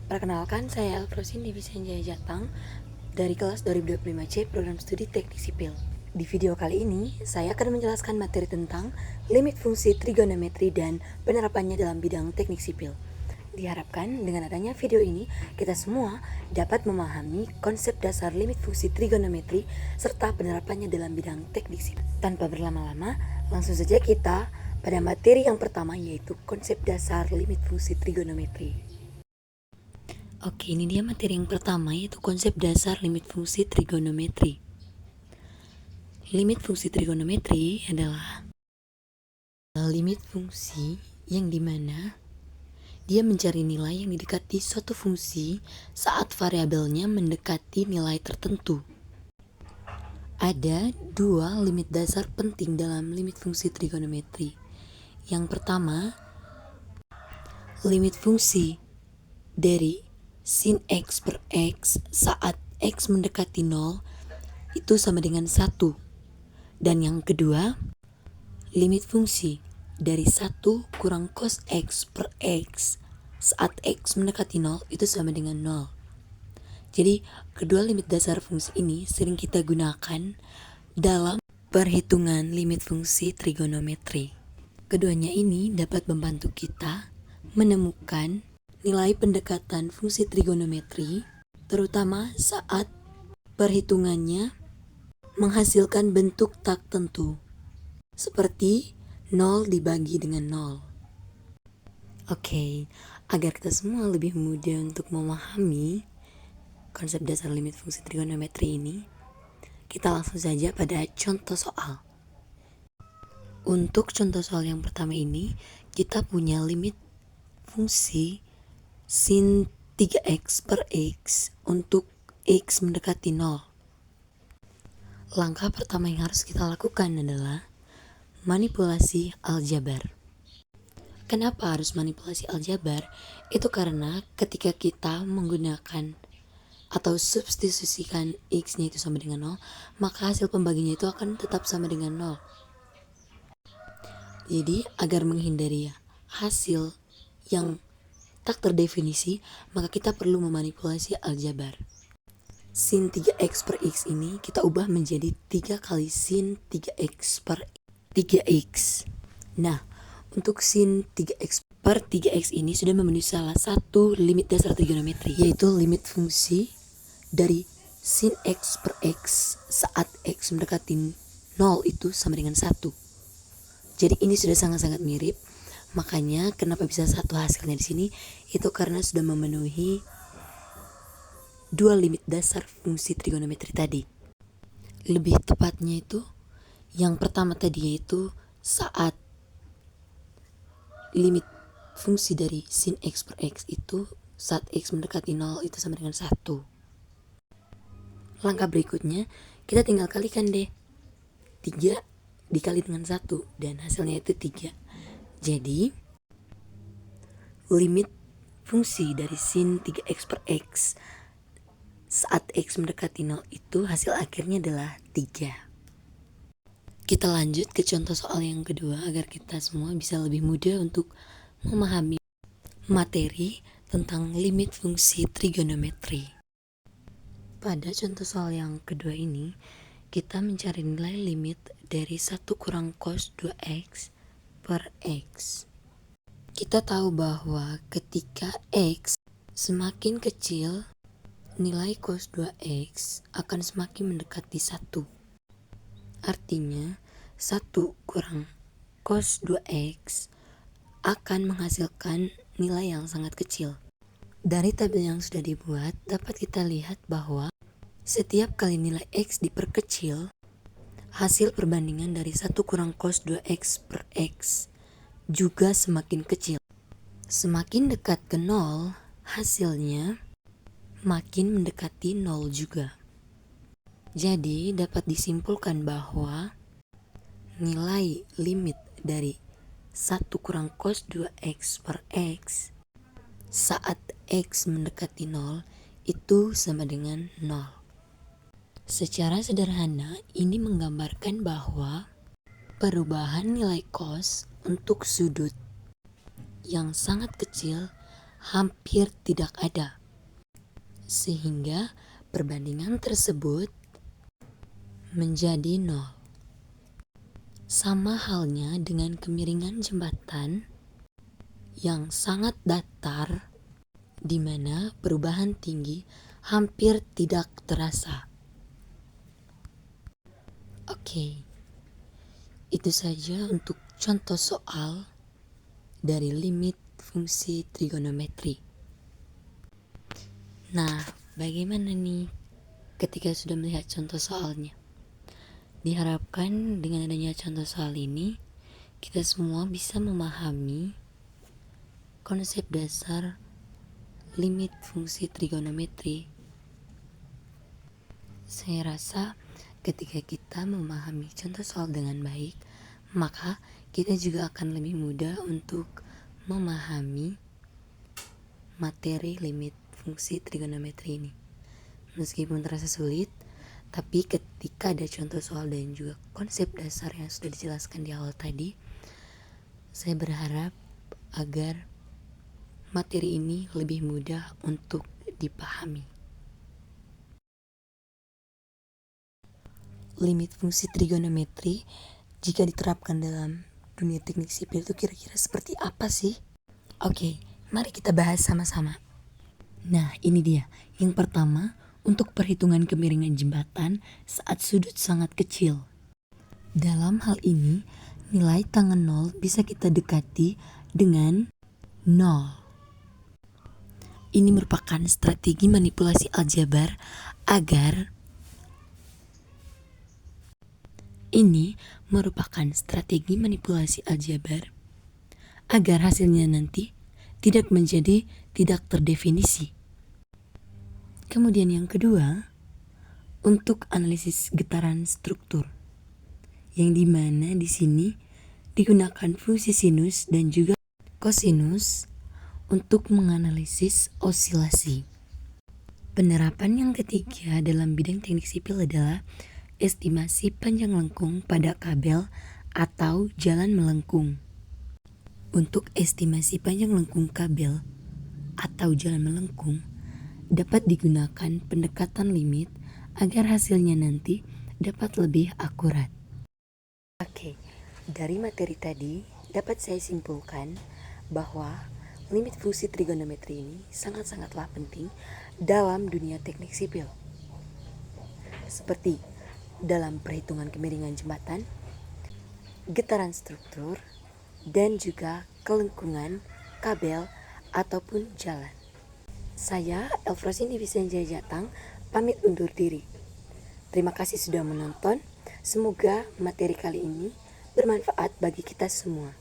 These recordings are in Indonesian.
Perkenalkan, saya Elfrosin Divisi Jaya Jatang dari kelas 2025C Program Studi Teknik Sipil. Di video kali ini, saya akan menjelaskan materi tentang limit fungsi trigonometri dan penerapannya dalam bidang teknik sipil. Diharapkan dengan adanya video ini, kita semua dapat memahami konsep dasar limit fungsi trigonometri serta penerapannya dalam bidang teknik sipil. Tanpa berlama-lama, langsung saja kita pada materi yang pertama, yaitu konsep dasar limit fungsi trigonometri. Oke, ini dia materi yang pertama, yaitu konsep dasar limit fungsi trigonometri. Limit fungsi trigonometri adalah limit fungsi yang dimana dia mencari nilai yang didekati suatu fungsi saat variabelnya mendekati nilai tertentu. Ada dua limit dasar penting dalam limit fungsi trigonometri. Yang pertama, limit fungsi dari sin X per X saat X mendekati 0 itu sama dengan 1. Dan yang kedua, limit fungsi dari 1 kurang cos X per X saat X mendekati 0 itu sama dengan 0. Jadi, kedua limit dasar fungsi ini sering kita gunakan dalam perhitungan limit fungsi trigonometri. Keduanya ini dapat membantu kita menemukan nilai pendekatan fungsi trigonometri, terutama saat perhitungannya menghasilkan bentuk tak tentu, seperti 0 dibagi dengan 0. Oke, agar kita semua lebih mudah untuk memahami konsep dasar limit fungsi trigonometri ini, kita langsung saja pada contoh soal. Untuk contoh soal yang pertama ini, kita punya limit fungsi sin 3x per x untuk x mendekati 0. Langkah pertama yang harus kita lakukan adalah manipulasi aljabar. Kenapa harus manipulasi aljabar? Itu karena ketika kita menggunakan atau substitusikan x-nya itu sama dengan 0, maka hasil pembaginya itu akan tetap sama dengan 0. Jadi agar menghindari hasil yang tak terdefinisi, maka kita perlu memanipulasi aljabar. Sin 3x per x ini kita ubah menjadi 3 kali sin 3x per 3x. Nah, untuk sin 3x per 3x ini sudah memenuhi salah satu limit dasar trigonometri, yaitu limit fungsi dari sin x per x saat x mendekati 0 itu sama dengan 1. Jadi ini sudah sangat-sangat mirip. Makanya kenapa bisa satu hasilnya di sini, itu karena sudah memenuhi dua limit dasar fungsi trigonometri tadi. Lebih tepatnya itu yang pertama tadi, yaitu saat limit fungsi dari sin x per x itu saat x mendekati 0 itu sama dengan 1. Langkah berikutnya, kita tinggal kalikan deh 3 dikali dengan 1 dan hasilnya itu 3. Jadi, limit fungsi dari sin 3x per x saat x mendekati 0 itu hasil akhirnya adalah 3. Kita lanjut ke contoh soal yang kedua agar kita semua bisa lebih mudah untuk memahami materi tentang limit fungsi trigonometri. Pada contoh soal yang kedua ini, kita mencari nilai limit dari 1 kurang cos 2x per x. Kita tahu bahwa ketika x semakin kecil, nilai cos 2x akan semakin mendekati 1. Artinya, 1 kurang cos 2x akan menghasilkan nilai yang sangat kecil. Dari tabel yang sudah dibuat, dapat kita lihat bahwa setiap kali nilai x diperkecil, hasil perbandingan dari 1 kurang cos 2x per x juga semakin kecil. Semakin dekat ke 0, hasilnya makin mendekati 0 juga. Jadi dapat disimpulkan bahwa nilai limit dari 1 kurang cos 2x per x saat x mendekati 0 itu sama dengan 0. Secara sederhana, ini menggambarkan bahwa perubahan nilai cos untuk sudut yang sangat kecil hampir tidak ada. sehingga perbandingan tersebut menjadi 0. Sama halnya dengan kemiringan jembatan yang sangat datar, di mana perubahan tinggi hampir tidak terasa. Oke, itu saja untuk contoh soal dari limit fungsi trigonometri. Nah, bagaimana nih ketika sudah melihat contoh soalnya? Diharapkan dengan adanya contoh soal ini, kita semua bisa memahami konsep dasar limit fungsi trigonometri. Saya rasa ketika kita memahami contoh soal dengan baik, maka kita juga akan lebih mudah untuk memahami materi limit fungsi trigonometri ini. Meskipun terasa sulit, tapi ketika ada contoh soal dan juga konsep dasar yang sudah dijelaskan di awal tadi, saya berharap agar materi ini lebih mudah untuk dipahami. Limit fungsi trigonometri jika diterapkan dalam dunia teknik sipil itu kira-kira seperti apa sih? Oke, mari kita bahas sama-sama. Nah, ini dia. Yang pertama, untuk perhitungan kemiringan jembatan saat sudut sangat kecil. Dalam hal ini, nilai tangan 0 bisa kita dekati dengan 0. Ini merupakan strategi manipulasi aljabar agar hasilnya nanti tidak menjadi tidak terdefinisi. Kemudian yang kedua, untuk analisis getaran struktur, yang dimana di sini digunakan fungsi sinus dan juga kosinus untuk menganalisis osilasi. Penerapan yang ketiga dalam bidang teknik sipil adalah estimasi panjang lengkung pada kabel atau jalan melengkung. Untuk estimasi panjang lengkung kabel atau jalan melengkung, dapat digunakan pendekatan limit agar hasilnya nanti dapat lebih akurat. Oke, dari materi tadi dapat saya simpulkan bahwa limit fungsi trigonometri ini sangat-sangatlah penting dalam dunia teknik sipil. Seperti dalam perhitungan kemiringan jembatan, getaran struktur, dan juga kelengkungan kabel ataupun jalan. Saya, Elfrosini Wisanjaya Jatang, pamit undur diri. Terima kasih sudah menonton. Semoga materi kali ini bermanfaat bagi kita semua.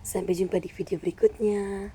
Sampai jumpa di video berikutnya.